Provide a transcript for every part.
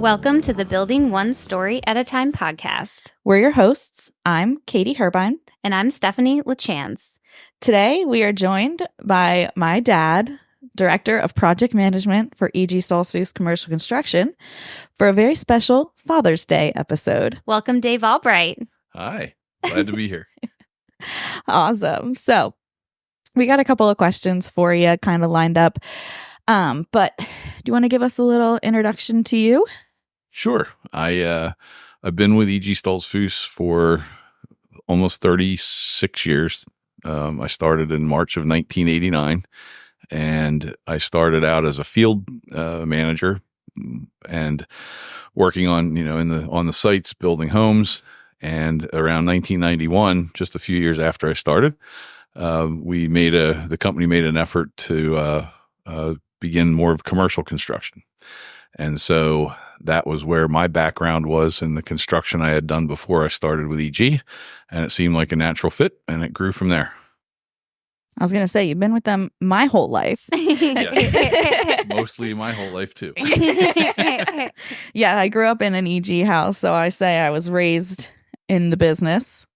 Welcome to the Building One Story at a Time podcast. We're your hosts. I'm Katie Herbine. And I'm Stephanie LaChance. Today, we are joined by my dad, Director of Project Management for EGStoltzfus Commercial Construction, for a very special Father's Day episode. Welcome, Dave Albright. Hi. Glad to be here. Awesome. So, we got a couple of questions for you kind of lined up. But do you want to give us a little introduction to you? Sure. I've been with EGStoltzfus for almost 36 years. I started in March of 1989, and I started out as a field manager and working on, on the sites, building homes. And around 1991, just a few years after I started, the company made an effort to begin more of commercial construction. And so that was where my background was in the construction I had done before I started with EG, and it seemed like a natural fit, and it grew from there. I was going to say, you've been with them my whole life. Yes. Mostly my whole life, too. Yeah, I grew up in an EG house, so I say I was raised in the business,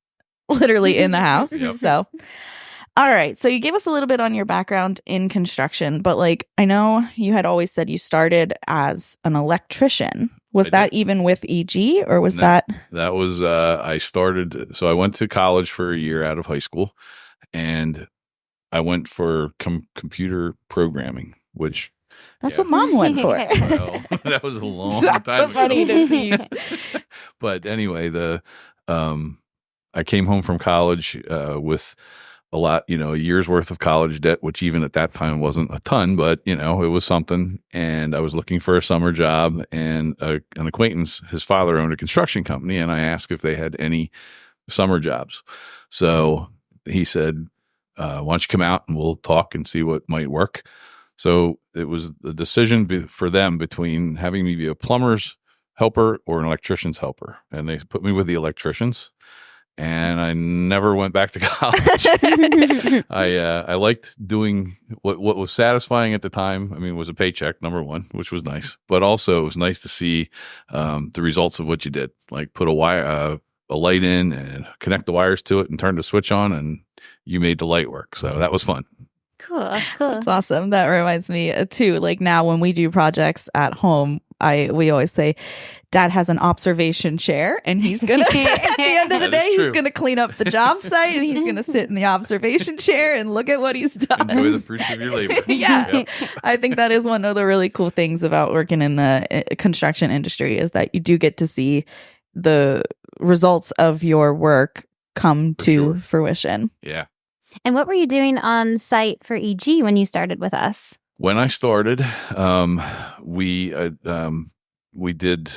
literally in the house. Yep. So, all right. So you gave us a little bit on your background in construction, but I know you had always said you started as an electrician. Was that even with EG, or was that? That was, I started, so I went to college for a year out of high school, and I went for computer programming, which. That's what Mom went for. Well, that was a long That's time so funny ago. to see. But anyway, I came home from college with a lot, a year's worth of college debt, which even at that time wasn't a ton, but it was something. And I was looking for a summer job, and an acquaintance, his father owned a construction company, and I asked if they had any summer jobs. So he said, why don't you come out and we'll talk and see what might work. So it was the decision for them between having me be a plumber's helper or an electrician's helper. And they put me with the electricians, and I never went back to college. I liked doing what was satisfying at the time. I mean, was a paycheck, number one, which was nice. But also it was nice to see the results of what you did, like put a light in and connect the wires to it and turn the switch on, and you made the light work. So that was fun. Cool. That's awesome. That reminds me too, now when we do projects at home, we always say Dad has an observation chair, and he's gonna at the end of the day he's gonna clean up the job site, and he's gonna sit in the observation chair and look at what he's done. Enjoy the fruits of your labor. Yeah. Yep. I think that is one of the really cool things about working in the construction industry, is that you do get to see the results of your work come to fruition. Yeah. And what were you doing on site for EG when you started with us? When I started, we did,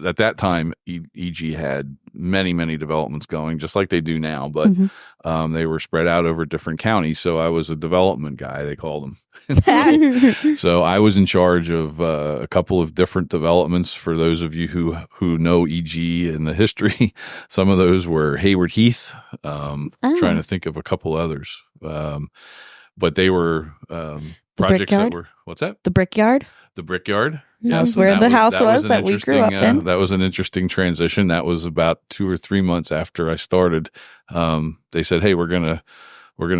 at that time, EG had many developments going, just like they do now, but they were spread out over different counties. So I was a development guy, they called them. So I was in charge of a couple of different developments. For those of you who know EG and the history, some of those were Hayward Heath, trying to think of a couple others. But they were projects that were, what's that? The Brickyard? The Brickyard. That's where the house was that we grew up in. That was an interesting transition. That was about 2 or 3 months after I started. They said, "Hey, we're gonna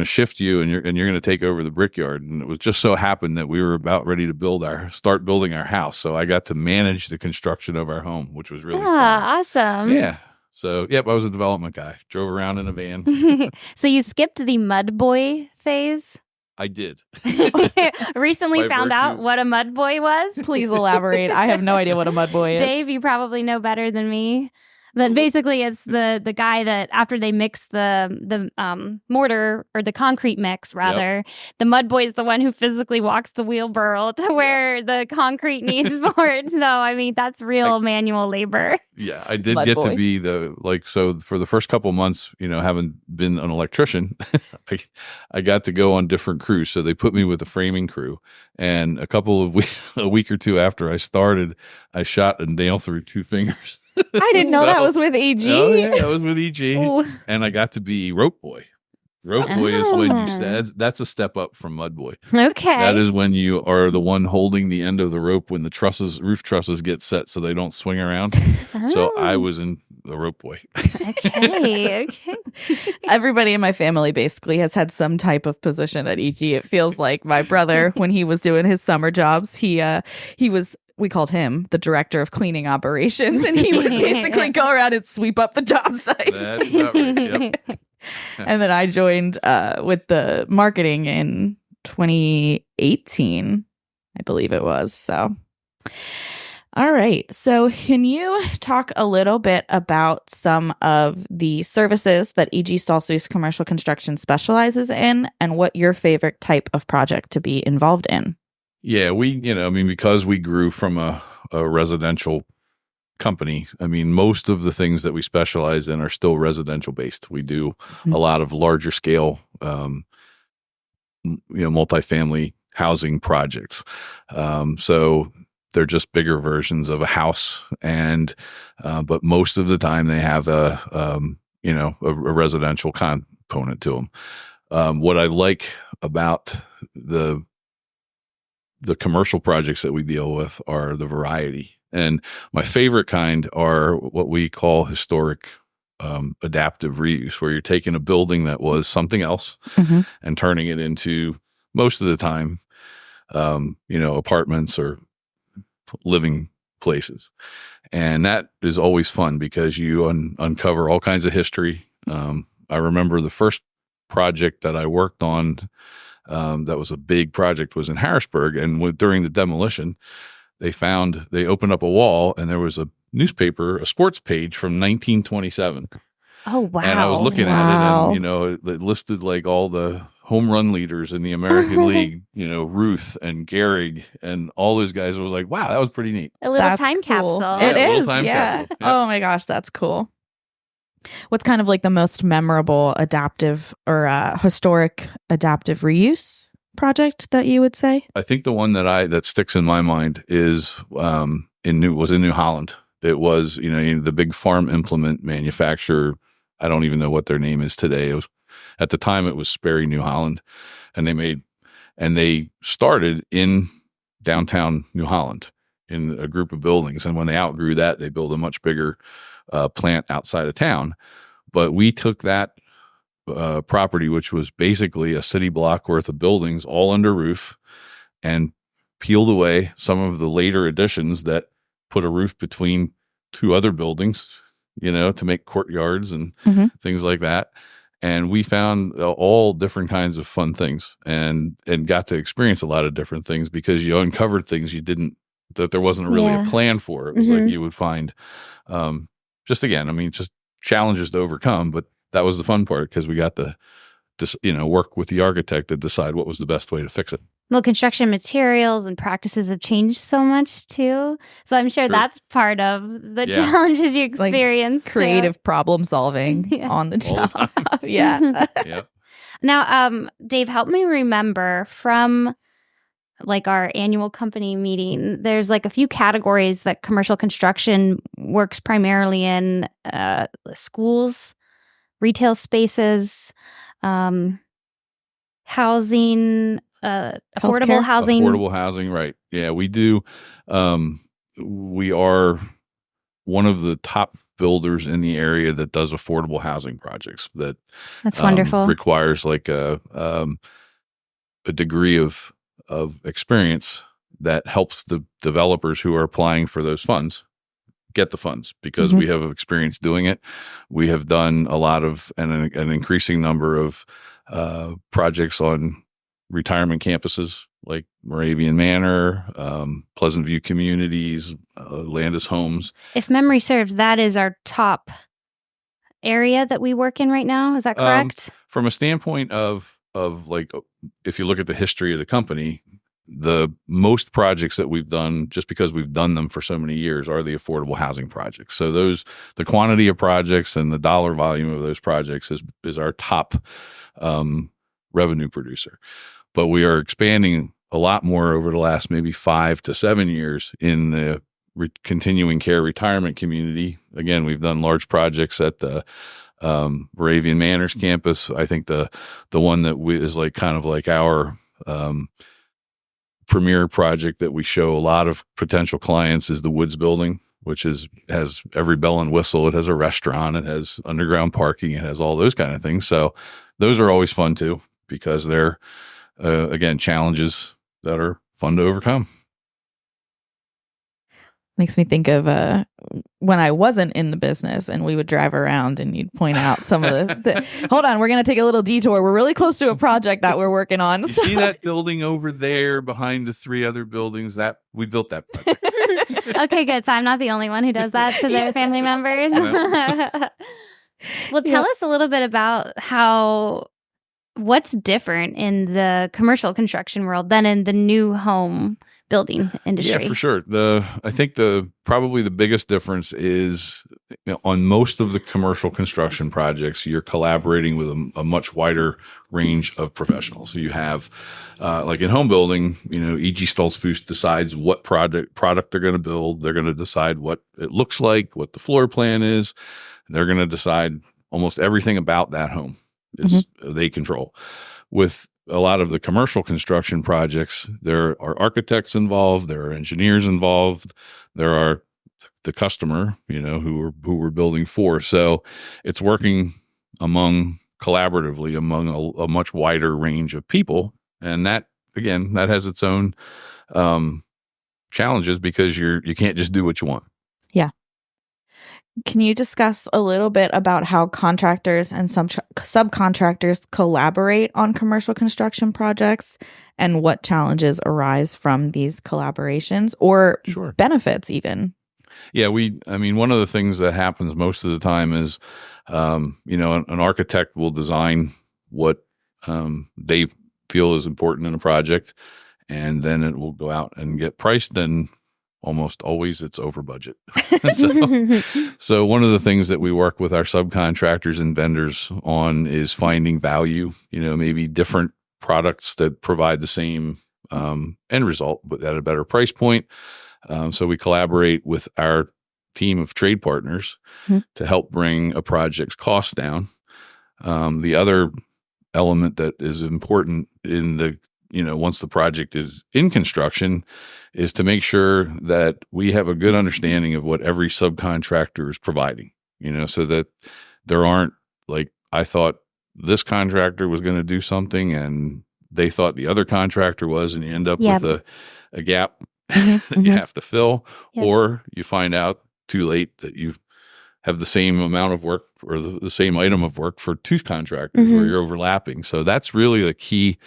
shift you, and you're gonna take over the Brickyard." And it was just so happened that we were about ready to start building our house. So I got to manage the construction of our home, which was really fun. Awesome. Yeah. So, I was a development guy. Drove around in a van. So you skipped the mud boy phase? I did. Recently found out what a mud boy was. Please elaborate. I have no idea what a mud boy is. Dave, you probably know better than me. But basically, it's the guy that after they mix the mortar, or the concrete mix, rather, the mud boy is the one who physically walks the wheelbarrow to where the concrete needs poured. So, I mean, that's real manual labor. Yeah, I did get to be so for the first couple months, having been an electrician, I got to go on different crews. So they put me with the framing crew, and a week or two after I started, I shot a nail through 2 fingers. I didn't know that was with EG. Oh, yeah, that was with EG. Ooh. And I got to be rope boy. Rope boy is when you said that's a step up from mud boy. Okay. That is when you are the one holding the end of the rope when the roof trusses get set so they don't swing around. So I was in the rope boy. Okay. Everybody in my family basically has had some type of position at EG. It feels like my brother, when he was doing his summer jobs, he was, we called him the director of cleaning operations, and he would basically go around and sweep up the job sites. That's about right. Yep. And then I joined with the marketing in 2018, I believe it was. So, all right. So can you talk a little bit about some of the services that EGStoltzfus Commercial Construction specializes in and what your favorite type of project to be involved in? Yeah, because we grew from a residential company, most of the things that we specialize in are still residential based. We do a lot of larger scale, multifamily housing projects. So they're just bigger versions of a house, but most of the time they have a residential component to them. What I like about the commercial projects that we deal with are the variety. And my favorite kind are what we call historic adaptive reuse, where you're taking a building that was something else and turning it into, most of the time, apartments or living places. And that is always fun because you uncover all kinds of history. I remember the first project that I worked on that was a big project was in Harrisburg. And during the demolition, they opened up a wall and there was a sports page from 1927. Oh, wow. And I was looking at it and, it listed like all the home run leaders in the American League, Ruth and Gehrig and all those guys. I was like, wow, that was pretty neat. A little time capsule. It is, capsule. Yep. Oh my gosh, that's cool. What's kind of like the most memorable adaptive or historic adaptive reuse project that you would say? I think the one that sticks in my mind is in New Holland. It was the big farm implement manufacturer. I don't even know what their name is today. It was, at the time it was Sperry, New Holland, and they started in downtown New Holland in a group of buildings. And when they outgrew that, they built a much bigger plant outside of town. But we took that property, which was basically a city block worth of buildings all under roof, and peeled away some of the later additions that put a roof between two other buildings, to make courtyards and things like that. And we found all different kinds of fun things and got to experience a lot of different things because you uncovered things that there wasn't really a plan for. It was like you would find, just challenges to overcome, but that was the fun part because we got to work with the architect to decide what was the best way to fix it. Well, construction materials and practices have changed so much too. So I'm sure that's part of the challenges you experience. Like creative problem solving on the job. Yeah. Now, Dave, help me remember from like our annual company meeting, there's like a few categories that commercial construction works primarily in: schools, retail spaces, housing, affordable housing. Affordable housing, right. Yeah, we do. We are one of the top builders in the area that does affordable housing projects. That's wonderful. Requires like a degree of experience that helps the developers who are applying for those funds get the funds because we have experience doing it. We have done a lot of an increasing number of projects on retirement campuses like Moravian Manor, Pleasant View Communities, Landis Homes. If memory serves, that is our top area that we work in right now. Is that correct? From a standpoint of like, if you look at the history of the company, the most projects that we've done, just because we've done them for so many years, are the affordable housing projects. So the quantity of projects and the dollar volume of those projects is our top revenue producer. But we are expanding a lot more over the last maybe 5 to 7 years in the continuing care retirement community. Again, we've done large projects at the Moravian Manors campus. I think the one that is like kind of like our premier project that we show a lot of potential clients is the Woods building, which has every bell and whistle. It has a restaurant, it has underground parking, it has all those kind of things. So those are always fun too, because they're again, challenges that are fun to overcome. Makes me think of when I wasn't in the business and we would drive around and you'd point out some of the hold on, we're going to take a little detour. We're really close to a project that we're working on. You see that building over there behind the 3 other buildings? That we built that project. Okay, good. So I'm not the only one who does that to their family members. Well, tell us a little bit about what's different in the commercial construction world than in the new home building industry. Yeah, for sure. I think probably the biggest difference is, on most of the commercial construction projects, you're collaborating with a much wider range of professionals. So you have, like in home building, EGStoltzfus decides what product they're going to build. They're going to decide what it looks like, what the floor plan is. They're going to decide almost everything about that home they control. With a lot of the commercial construction projects, there are architects involved, there are engineers involved, there are the customer, who we're building for. So it's working collaboratively among a much wider range of people. And that, again, that has its own challenges, because you can't just do what you want. Yeah. Can you discuss a little bit about how contractors and some subcontractors collaborate on commercial construction projects, and what challenges arise from these collaborations, or benefits even? Yeah, one of the things that happens most of the time is, an architect will design what they feel is important in a project, and then it will go out and get priced, and almost always it's over budget. So one of the things that we work with our subcontractors and vendors on is finding value, maybe different products that provide the same end result, but at a better price point. So we collaborate with our team of trade partners to help bring a project's cost down. The other element that is important in once the project is in construction, is to make sure that we have a good understanding of what every subcontractor is providing, so that there aren't, like, I thought this contractor was going to do something and they thought the other contractor was, and you end up with a gap that you have to fill, or you find out too late that you have the same amount of work, or the same item of work for 2 contractors where you're overlapping. So that's really a key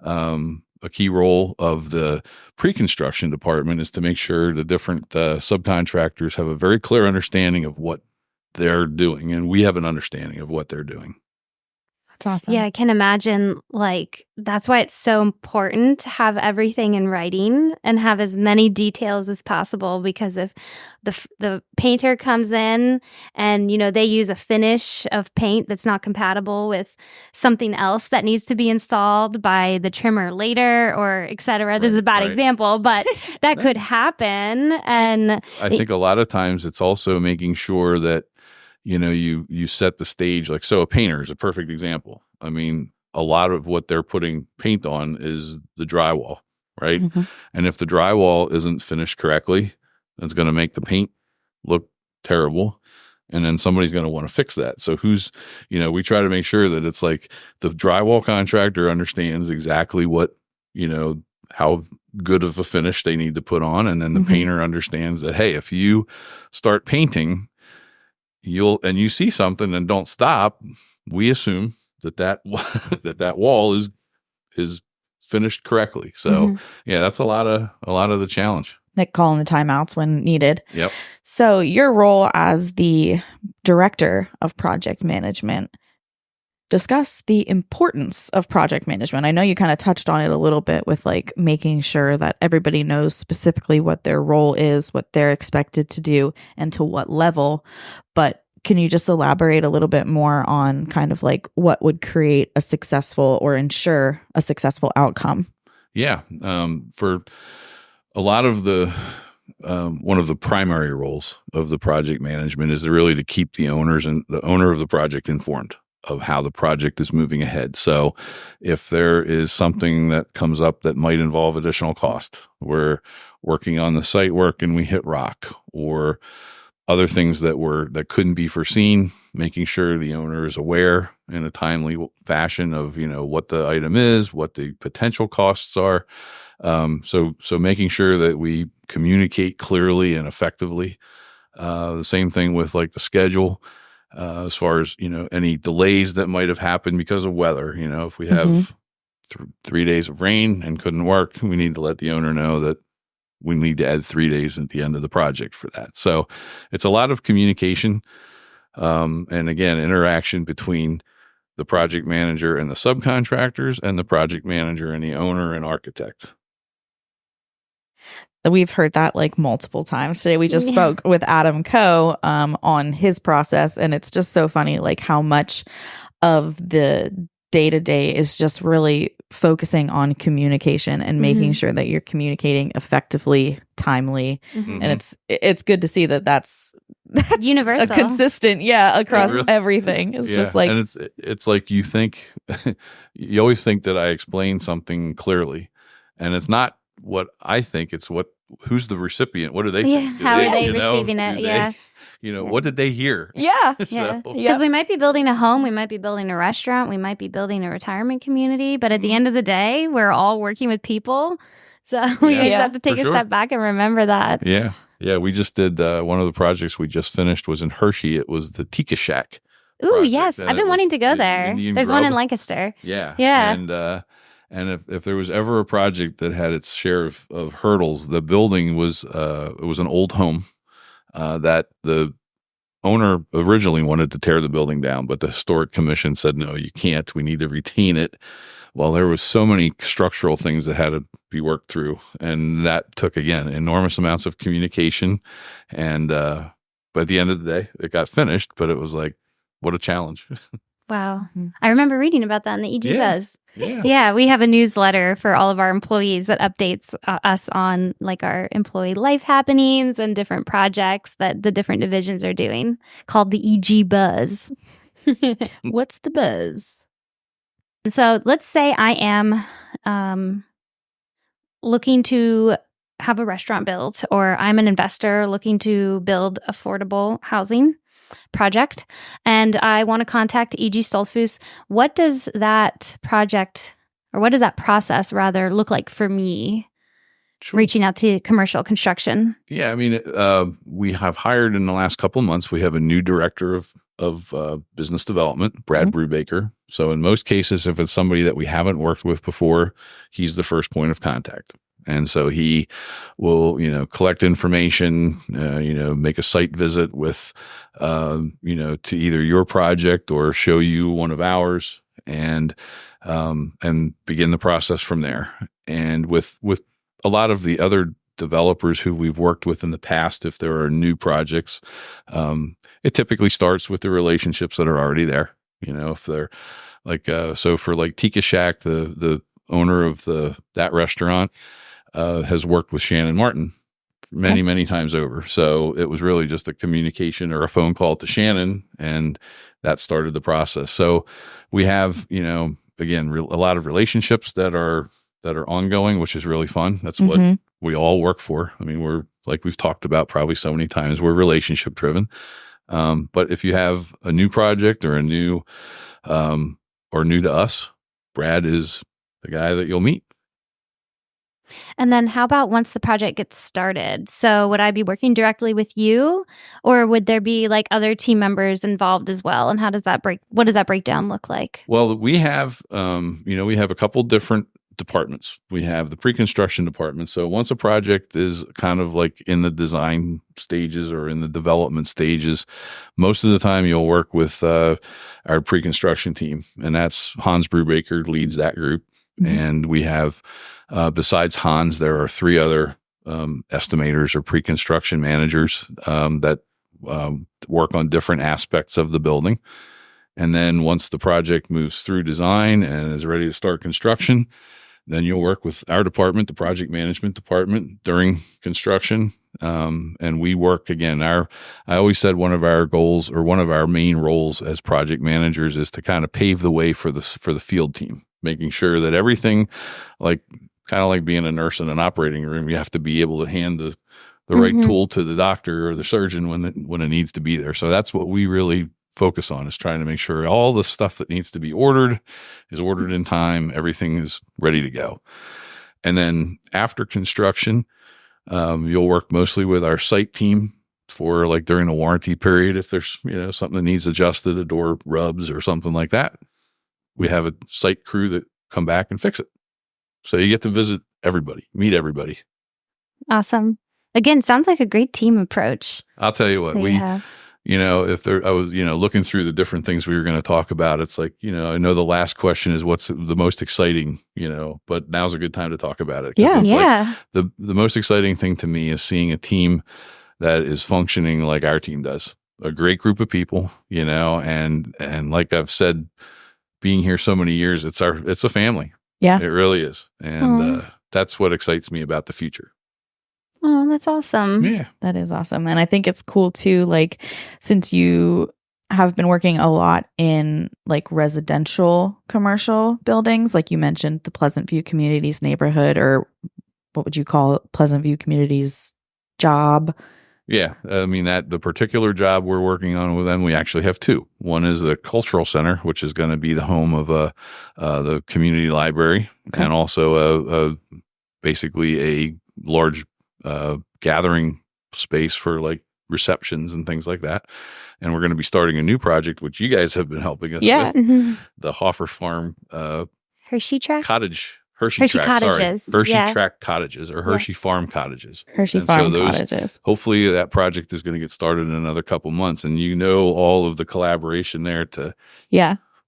role of the pre-construction department, is to make sure the different subcontractors have a very clear understanding of what they're doing, and we have an understanding of what they're doing. That's awesome. Yeah, I can imagine, that's why it's so important to have everything in writing and have as many details as possible, because if the painter comes in and, they use a finish of paint that's not compatible with something else that needs to be installed by the trimmer later, or et cetera. This is a bad example, but that could happen. And I think a lot of times it's also making sure that, you set the stage. Like, so a painter is a perfect example. I mean, a lot of what they're putting paint on is the drywall, right? And if the drywall isn't finished correctly, that's going to make the paint look terrible. And then somebody's going to want to fix that. So we try to make sure that it's like the drywall contractor understands exactly what, how good of a finish they need to put on. And then the painter understands that, hey, if you start painting, you see something and don't stop, we assume that wall is finished correctly. So that's a lot of the challenge. Like calling the timeouts when needed. Yep. So your role as the director of project management, discuss the importance of project management. I know you kind of touched on it a little bit with making sure that everybody knows specifically what their role is, what they're expected to do, and to what level. But can you just elaborate a little bit more on kind of what would create a successful or ensure a successful outcome? Yeah. For a lot of the one of the primary roles of the project management is really to keep the owners and the owner of the project informed of how the project is moving ahead. So if there is something that comes up that might involve additional cost, we're working on the site work and we hit rock, or other things that couldn't be foreseen, making sure the owner is aware in a timely fashion of, what the item is, what the potential costs are. So making sure that we communicate clearly and effectively. The same thing with like the schedule, as far as, any delays that might have happened because of weather. If we have 3 days of rain and couldn't work, we need to let the owner know that we need to add 3 days at the end of the project for that. So it's a lot of communication. And again, interaction between the project manager and the subcontractors, and the project manager and the owner and architect. We've heard that like multiple times today. We just spoke with Adam Coe on his process, and it's just so funny, like how much of the day-to-day is just really focusing on communication and making sure that you're communicating effectively, timely. And it's good to see that that's universal, a consistent, across everything. It's just like, and it's like you think you always think that I explain something clearly, and it's not what I think. It's who's the recipient. What do they think? How are they receiving it? What did they hear? Because we might be building a home, we might be building a restaurant, we might be building a retirement community, but at the end of the day, we're all working with people. So we just have to take a step back and remember that. Yeah. We just did one of the projects we just finished was in Hershey. It was the Tika Shack. Ooh, project. yes. I've been wanting to go there. There's one in Lancaster. Yeah. And if there was ever a project that had its share of hurdles, the building was it was an old home that the owner originally wanted to tear the building down, but the historic commission said, no, you can't. We need to retain it. Well, there was so many structural things that had to be worked through, and that took, again, enormous amounts of communication. And but at the end of the day, it got finished, but it was like, what a challenge. Wow. I remember reading about that in the EGBuzz. Yeah, we have a newsletter for all of our employees that updates us on like our employee life happenings and different projects that the different divisions are doing, called the EGBuzz. What's the buzz? So let's say I am looking to have a restaurant built, or I'm an investor looking to build affordable housing project, and I want to contact EGStoltzfus. What does that project, or what does that process rather look like for me? Sure. Reaching out to commercial construction? Yeah, I mean, we have hired in the last couple of months. We have a new director of business development, Brad Brubaker. So in most cases, if it's somebody that we haven't worked with before, he's the first point of contact. And so he will, collect information, make a site visit with, to either your project or show you one of ours, and begin the process from there. And with a lot of the other developers who we've worked with in the past, if there are new projects, it typically starts with the relationships that are already there. If they're like, so for like Tika Shack, the owner of that restaurant, has worked with Shannon Martin many times over. So it was really just a communication or a phone call to Shannon, and that started the process. So we have, again, a lot of relationships that are ongoing, which is really fun. That's what we all work for. I mean, we're, like we've talked about probably so many times, we're relationship driven. But if you have a new project or new to us, Brad is the guy that you'll meet. And then how about once the project gets started? So would I be working directly with you, or would there be like other team members involved as well? And what does that breakdown look like? Well, we have, we have a couple different departments. We have the pre-construction department. So once a project is kind of like in the design stages or in the development stages, most of the time you'll work with our pre-construction team, and that's Hans Brubaker leads that group. And we have, besides Hans, there are 3 other estimators or pre-construction managers that work on different aspects of the building. And then once the project moves through design and is ready to start construction, then you'll work with our department, the project management department, during construction, And we work again. I always said one of our goals or one of our main roles as project managers is to kind of pave the way for the field team, making sure that everything, like kind of like being a nurse in an operating room, you have to be able to hand the right tool to the doctor or the surgeon when it needs to be there. So that's what we really focus on, is trying to make sure all the stuff that needs to be ordered is ordered in time. Everything is ready to go. And then after construction, you'll work mostly with our site team for like during the warranty period. If there's, something that needs adjusted, a door rubs or something like that, we have a site crew that come back and fix it. So you get to visit everybody, meet everybody. Awesome. Again, sounds like a great team approach. I'll tell you what, I was, looking through the different things we were going to talk about. It's like, I know the last question is what's the most exciting, but now's a good time to talk about it. Yeah. Yeah. Like the most exciting thing to me is seeing a team that is functioning like our team does. A great group of people, and like I've said, being here so many years, it's a family. Yeah. It really is. And that's what excites me about the future. Oh, that's awesome. Yeah. That is awesome. And I think it's cool too, like, since you have been working a lot in like residential commercial buildings, like you mentioned the Pleasant View Communities neighborhood, or what would you call it? Pleasant View Communities job? Yeah. I mean, the particular job we're working on with them, we actually have two. One is the cultural center, which is going to be the home of the community library, and also basically a large gathering space for like receptions and things like that. And we're going to be starting a new project, which you guys have been helping us with, the Hoffer Farm Hershey Track Cottage. Hershey Cottages. Sorry. Hershey Track Cottages or Hershey Farm Cottages. Hershey Farm Cottages. Hopefully that project is going to get started in another couple months, and all of the collaboration there to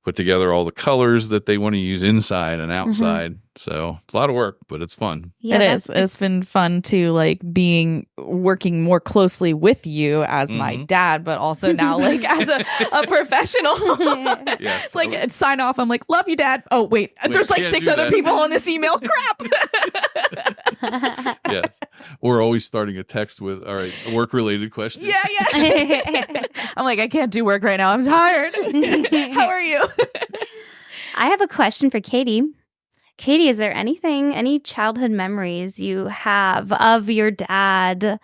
put together all the colors that they want to use inside and outside. So it's a lot of work, but it's fun. Yeah, it is. It's been fun to like working more closely with you as my dad, but also now like as a professional. Like sign off. I'm like, love you, Dad. Oh wait, there's like 6 other people on this email. Crap. Yes. We're always starting a text with, all right, a work related question. Yeah. I'm like, I can't do work right now. I'm tired. How are you? I have a question for Katie. Katie, is there any childhood memories you have of your dad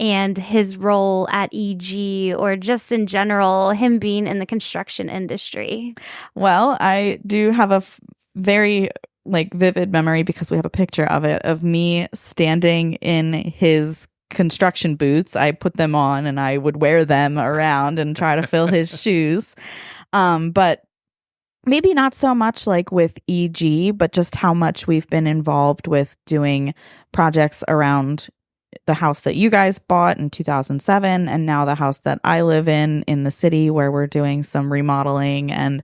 and his role at EG, or just in general, him being in the construction industry? Well, I do have a very vivid memory, because we have a picture of it, of me standing in his construction boots. I put them on and I would wear them around and try to fill his shoes. But maybe not so much like with EG, but just how much we've been involved with doing projects around the house that you guys bought in 2007, and now the house that I live in the city, where we're doing some remodeling, and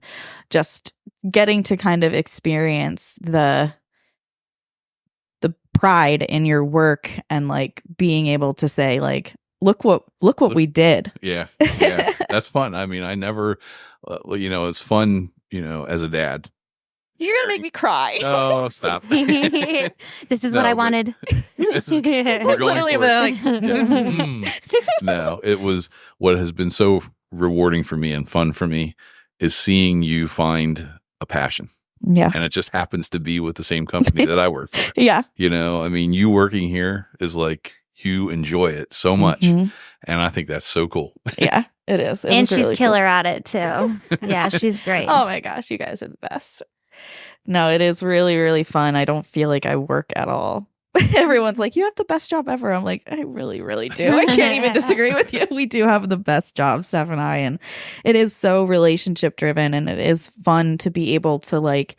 just getting to kind of experience the pride in your work, and like being able to say like, look what we did. Yeah. That's fun. I mean, I never, it's fun, as a dad. You're going to make me cry. Oh, stop. This is what I wanted. We're going for it. No, it was what has been so rewarding for me and fun for me is seeing you find a passion. Yeah. And it just happens to be with the same company that I work for. Yeah. I mean, you working here is like, you enjoy it so much. And I think that's so cool. Yeah, it is. And she's really killer at it too. Yeah, she's great. Oh my gosh, you guys are the best. No, it is really, really fun. I don't feel like I work at all. Everyone's like, you have the best job ever. I'm like, I really, really do. I can't even disagree with you. We do have the best job, Steph and I. And it is so relationship driven, and it is fun to be able to like,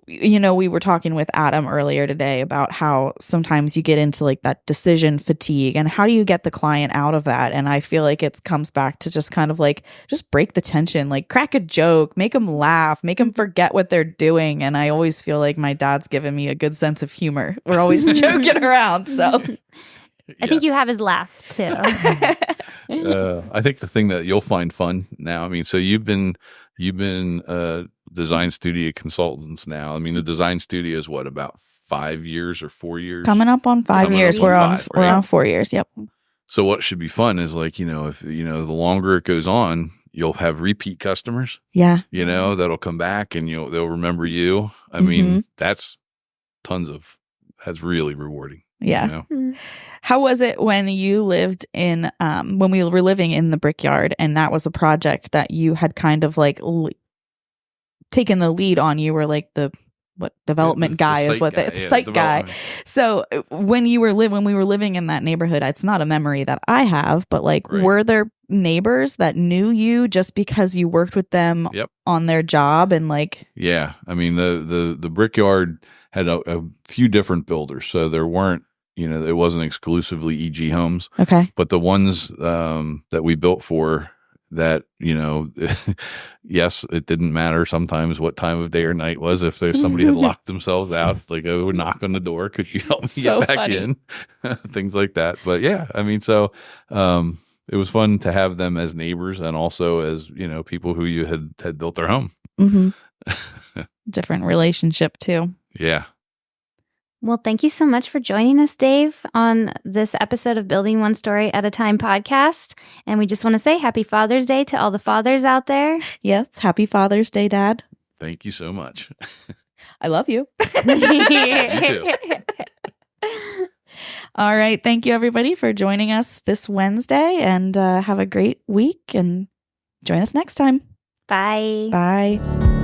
we were talking with Adam earlier today about how sometimes you get into like that decision fatigue, and how do you get the client out of that? And I feel like it comes back to just kind of like, just break the tension, like crack a joke, make them laugh, make them forget what they're doing. And I always feel like my dad's given me a good sense of humor. We're always joking around. So I think you have his laugh too. I think the thing that you'll find fun now, I mean, so you've been design studio consultants now. I mean, the design studio is what, about 5 years or 4 years. Coming up on 5 years. We're on 4 years. Yep. So what should be fun is like, if, the longer it goes on, you'll have repeat customers. Yeah. That'll come back and they'll remember you. I mean, that's really rewarding. Yeah. How was it when you lived in, when we were living in the Brickyard, and that was a project that you had kind of like taken the lead on? You were like the development guy is what the site guy. So when we were living in that neighborhood, it's not a memory that I have, but like, were there neighbors that knew you just because you worked with them on their job? And like, yeah, I mean, the Brickyard had a few different builders, so there weren't, it wasn't exclusively EG homes. Okay. But the ones that we built for, that, yes, it didn't matter sometimes what time of day or night was. If there's somebody had locked themselves out, it's like, I would knock on the door. Could you help me get back in? Things like that. But yeah, I mean, so it was fun to have them as neighbors, and also as, people who you had built their home. Different relationship too. Yeah. Well, thank you so much for joining us, Dave, on this episode of Building One Story at a Time podcast. And we just want to say Happy Father's Day to all the fathers out there. Yes. Happy Father's Day, Dad. Thank you so much. I love you. You too. All right. Thank you, everybody, for joining us this Wednesday, and have a great week, and join us next time. Bye. Bye.